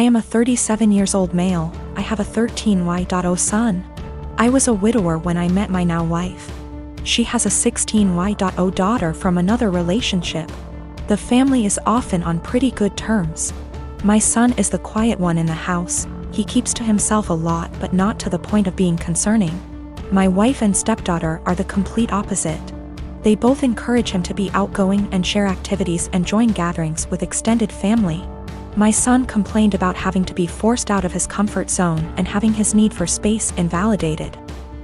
I am a 37 years old male. I have a 13Y0 son. I was a widower when I met my now wife. She has a 16Y0 daughter from another relationship. The family is often on pretty good terms. My son is the quiet one in the house. He keeps to himself a lot, but not to the point of being concerning. My wife and stepdaughter are the complete opposite. They both encourage him to be outgoing and share activities and join gatherings with extended family. My son complained about having to be forced out of his comfort zone and having his need for space invalidated.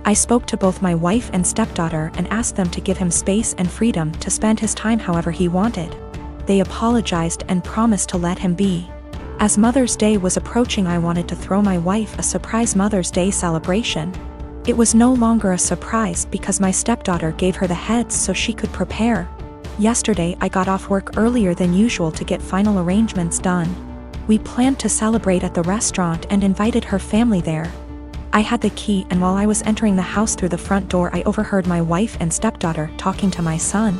I spoke to both my wife and stepdaughter and asked them to give him space and freedom to spend his time however he wanted. They apologized and promised to let him be. As Mother's Day was approaching, I wanted to throw my wife a surprise Mother's Day celebration. It was no longer a surprise because my stepdaughter gave her the heads so she could prepare. Yesterday I got off work earlier than usual to get final arrangements done. We planned to celebrate at the restaurant and invited her family there. I had the key, and while I was entering the house through the front door, I overheard my wife and stepdaughter talking to my son.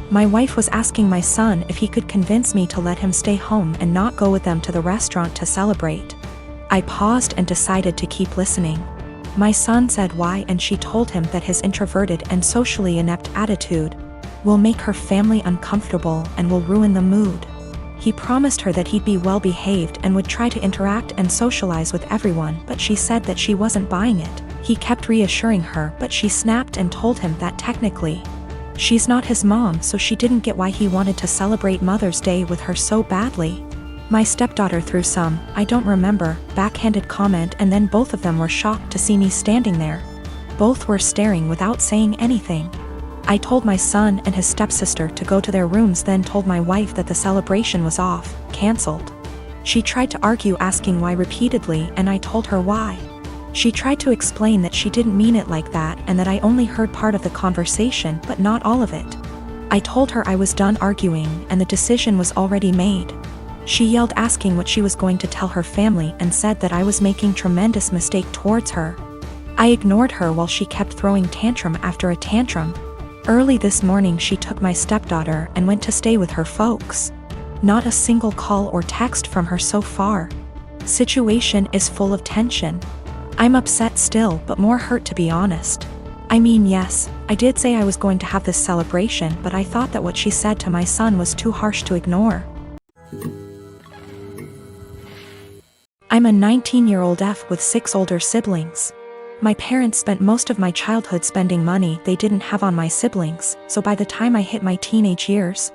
My wife was asking my son if he could convince me to let him stay home and not go with them to the restaurant to celebrate. I paused and decided to keep listening. My son said why, and she told him that his introverted and socially inept attitude will make her family uncomfortable and will ruin the mood. He promised her that he'd be well behaved and would try to interact and socialize with everyone, but she said that she wasn't buying it. He kept reassuring her, but she snapped and told him that technically she's not his mom, so she didn't get why he wanted to celebrate Mother's Day with her so badly. My stepdaughter threw some, I don't remember, backhanded comment, and then both of them were shocked to see me standing there. Both were staring without saying anything. I told my son and his stepsister to go to their rooms, then told my wife that the celebration was off, cancelled. She tried to argue, asking why repeatedly, and I told her why. She tried to explain that she didn't mean it like that and that I only heard part of the conversation but not all of it. I told her I was done arguing and the decision was already made. She yelled, asking what she was going to tell her family, and said that I was making tremendous mistake towards her. I ignored her while she kept throwing tantrum after a tantrum. Early this morning she took my stepdaughter and went to stay with her folks. Not a single call or text from her so far. Situation is full of tension. I'm upset still, but more hurt, to be honest. I mean, yes, I did say I was going to have this celebration, but I thought that what she said to my son was too harsh to ignore. I'm a 19-year-old F with 6 older siblings. My parents spent most of my childhood spending money they didn't have on my siblings, so by the time I hit my teenage years,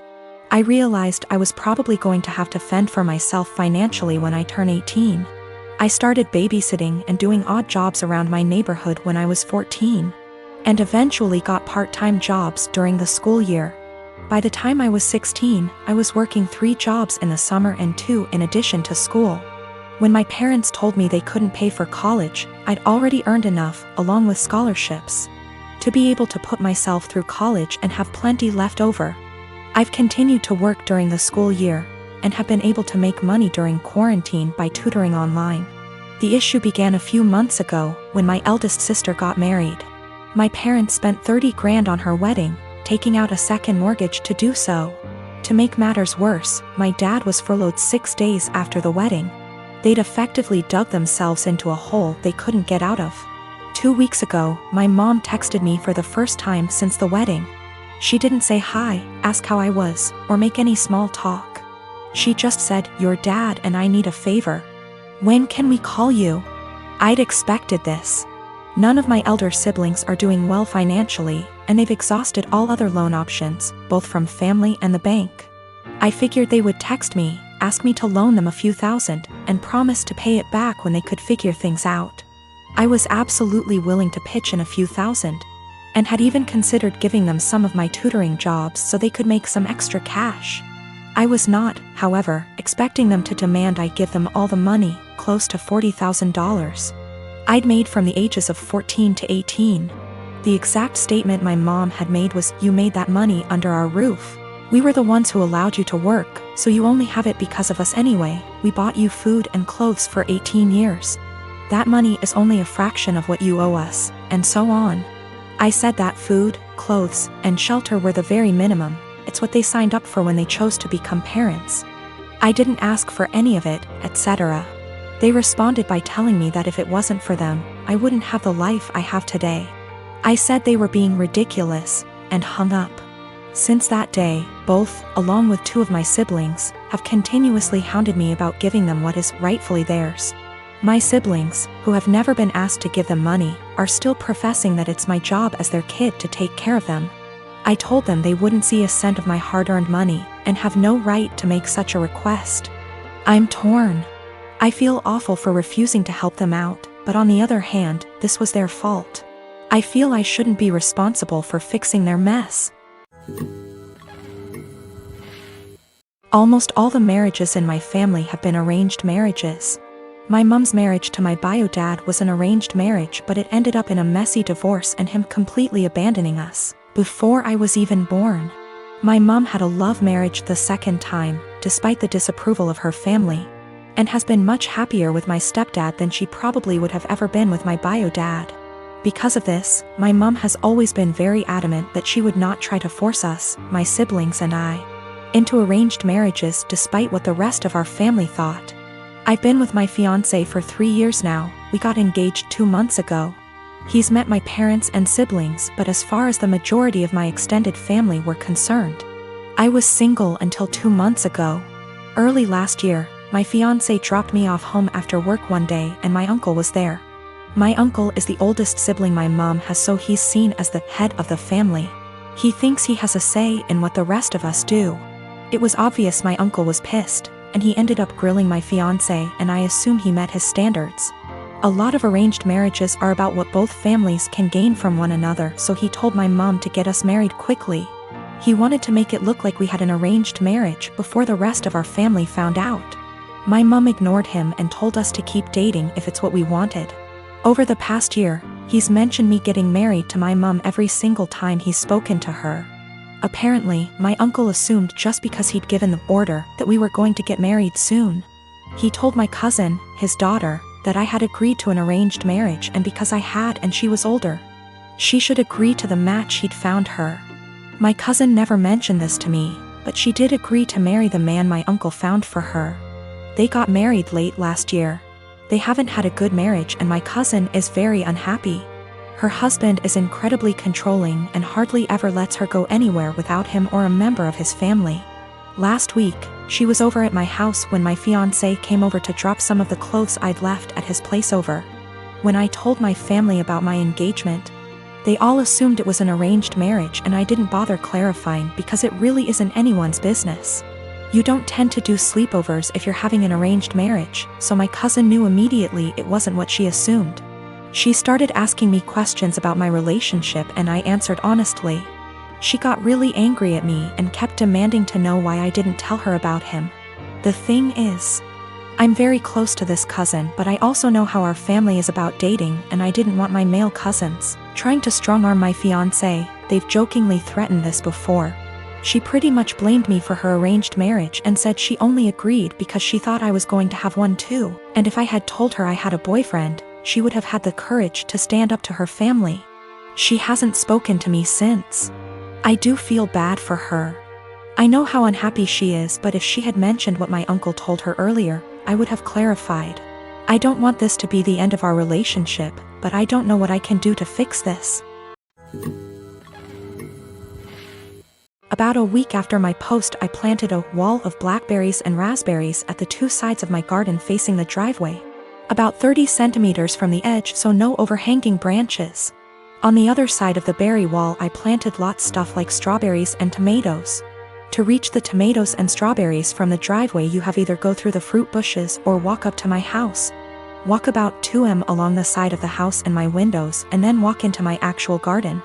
I realized I was probably going to have to fend for myself financially when I turn 18. I started babysitting and doing odd jobs around my neighborhood when I was 14, and eventually got part-time jobs during the school year. By the time I was 16, I was working 3 jobs in the summer and 2 in addition to school. When my parents told me they couldn't pay for college, I'd already earned enough, along with scholarships, to be able to put myself through college and have plenty left over. I've continued to work during the school year, and have been able to make money during quarantine by tutoring online. The issue began a few months ago, when my eldest sister got married. My parents spent 30 grand on her wedding, taking out a second mortgage to do so. To make matters worse, my dad was furloughed 6 days after the wedding. They'd effectively dug themselves into a hole they couldn't get out of. 2 weeks ago, my mom texted me for the first time since the wedding. She didn't say hi, ask how I was, or make any small talk. She just said, "Your dad and I need a favor. When can we call you?" I'd expected this. None of my elder siblings are doing well financially, and they've exhausted all other loan options, both from family and the bank. I figured they would text me, ask me to loan them a few thousand, and promise to pay it back when they could figure things out. I was absolutely willing to pitch in a few thousand, and had even considered giving them some of my tutoring jobs so they could make some extra cash. I was not, however, expecting them to demand I give them all the money, close to $40,000, I'd made from the ages of 14 to 18. The exact statement my mom had made was, "You made that money under our roof. We were the ones who allowed you to work, so you only have it because of us anyway. We bought you food and clothes for 18 years. That money is only a fraction of what you owe us," and so on. I said that food, clothes, and shelter were the very minimum. It's what they signed up for when they chose to become parents. I didn't ask for any of it, etc. They responded by telling me that if it wasn't for them, I wouldn't have the life I have today. I said they were being ridiculous, and hung up. Since that day, both, along with 2 of my siblings, have continuously hounded me about giving them what is rightfully theirs. My siblings, who have never been asked to give them money, are still professing that it's my job as their kid to take care of them. I told them they wouldn't see a cent of my hard-earned money, and have no right to make such a request. I'm torn. I feel awful for refusing to help them out, but on the other hand, this was their fault. I feel I shouldn't be responsible for fixing their mess. Almost all the marriages in my family have been arranged marriages. My mom's marriage to my bio dad was an arranged marriage, but it ended up in a messy divorce and him completely abandoning us before I was even born. My mom had a love marriage the second time, despite the disapproval of her family, and has been much happier with my stepdad than she probably would have ever been with my bio dad. Because of this, my mom has always been very adamant that she would not try to force us, my siblings and I, into arranged marriages despite what the rest of our family thought. I've been with my fiancé for 3 years now. We got engaged 2 months ago. He's met my parents and siblings, but as far as the majority of my extended family were concerned, I was single until 2 months ago. Early last year, my fiancé dropped me off home after work one day and my uncle was there. My uncle is the oldest sibling my mom has, so he's seen as the head of the family. He thinks he has a say in what the rest of us do. It was obvious my uncle was pissed, and he ended up grilling my fiancé, and I assume he met his standards. A lot of arranged marriages are about what both families can gain from one another, so he told my mom to get us married quickly. He wanted to make it look like we had an arranged marriage before the rest of our family found out. My mom ignored him and told us to keep dating if it's what we wanted. Over the past year, he's mentioned me getting married to my mom every single time he's spoken to her. Apparently, my uncle assumed just because he'd given the order that we were going to get married soon. He told my cousin, his daughter, that I had agreed to an arranged marriage, and because I had and she was older, she should agree to the match he'd found her. My cousin never mentioned this to me, but she did agree to marry the man my uncle found for her. They got married late last year. They haven't had a good marriage and my cousin is very unhappy. Her husband is incredibly controlling and hardly ever lets her go anywhere without him or a member of his family. Last week, she was over at my house when my fiancé came over to drop some of the clothes I'd left at his place over. When I told my family about my engagement, they all assumed it was an arranged marriage and I didn't bother clarifying because it really isn't anyone's business. You don't tend to do sleepovers if you're having an arranged marriage, so my cousin knew immediately it wasn't what she assumed. She started asking me questions about my relationship and I answered honestly. She got really angry at me and kept demanding to know why I didn't tell her about him. The thing is, I'm very close to this cousin, but I also know how our family is about dating and I didn't want my male cousins trying to strong-arm my fiancé. They've jokingly threatened this before. She pretty much blamed me for her arranged marriage and said she only agreed because she thought I was going to have one too, and if I had told her I had a boyfriend, she would have had the courage to stand up to her family. She hasn't spoken to me since. I do feel bad for her. I know how unhappy she is, but if she had mentioned what my uncle told her earlier, I would have clarified. I don't want this to be the end of our relationship, but I don't know what I can do to fix this. About a week after my post, I planted a wall of blackberries and raspberries at the 2 sides of my garden facing the driveway, about 30 centimeters from the edge, so no overhanging branches. On the other side of the berry wall, I planted lots stuff like strawberries and tomatoes. To reach the tomatoes and strawberries from the driveway, you have either go through the fruit bushes or walk up to my house. Walk about 2 along the side of the house and my windows, and then walk into my actual garden.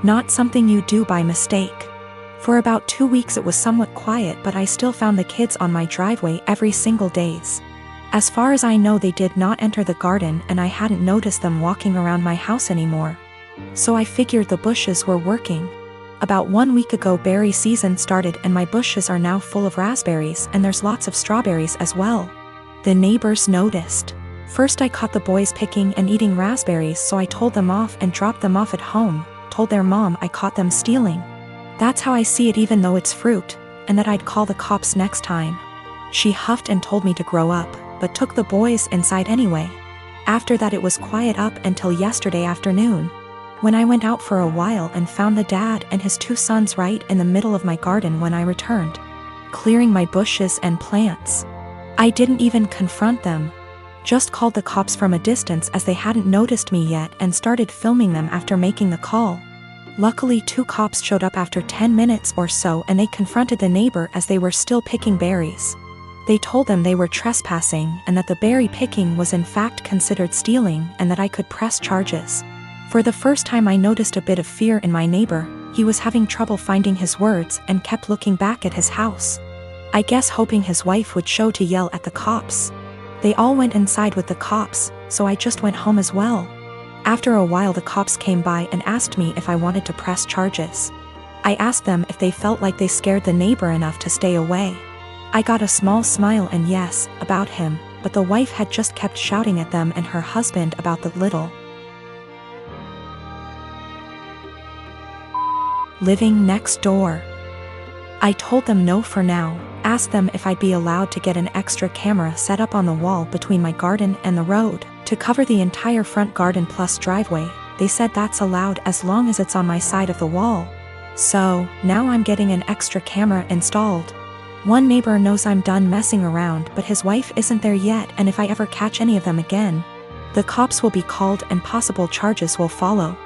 Not something you do by mistake. For about 2 weeks it was somewhat quiet, but I still found the kids on my driveway every single days. As far as I know, they did not enter the garden and I hadn't noticed them walking around my house anymore. So I figured the bushes were working. About 1 week ago, berry season started and my bushes are now full of raspberries and there's lots of strawberries as well. The neighbors noticed. First I caught the boys picking and eating raspberries, so I told them off and dropped them off at home, told their mom I caught them stealing. That's how I see it, even though it's fruit, and that I'd call the cops next time. She huffed and told me to grow up, but took the boys inside anyway. After that it was quiet up until yesterday afternoon, when I went out for a while and found the dad and his 2 sons right in the middle of my garden when I returned, clearing my bushes and plants. I didn't even confront them, just called the cops from a distance as they hadn't noticed me yet and started filming them after making the call. Luckily 2 cops showed up after 10 minutes or so and they confronted the neighbor as they were still picking berries. They told them they were trespassing and that the berry picking was in fact considered stealing and that I could press charges. For the first time I noticed a bit of fear in my neighbor. He was having trouble finding his words and kept looking back at his house, I guess hoping his wife would show to yell at the cops. They all went inside with the cops, so I just went home as well. After a while the cops came by and asked me if I wanted to press charges. I asked them if they felt like they scared the neighbor enough to stay away. I got a small smile and yes, about him, but the wife had just kept shouting at them and her husband about the little living next door. I told them no for now, asked them if I'd be allowed to get an extra camera set up on the wall between my garden and the road, to cover the entire front garden plus driveway. They said that's allowed as long as it's on my side of the wall. So, now I'm getting an extra camera installed. One neighbor knows I'm done messing around but his wife isn't there yet, and if I ever catch any of them again, the cops will be called and possible charges will follow.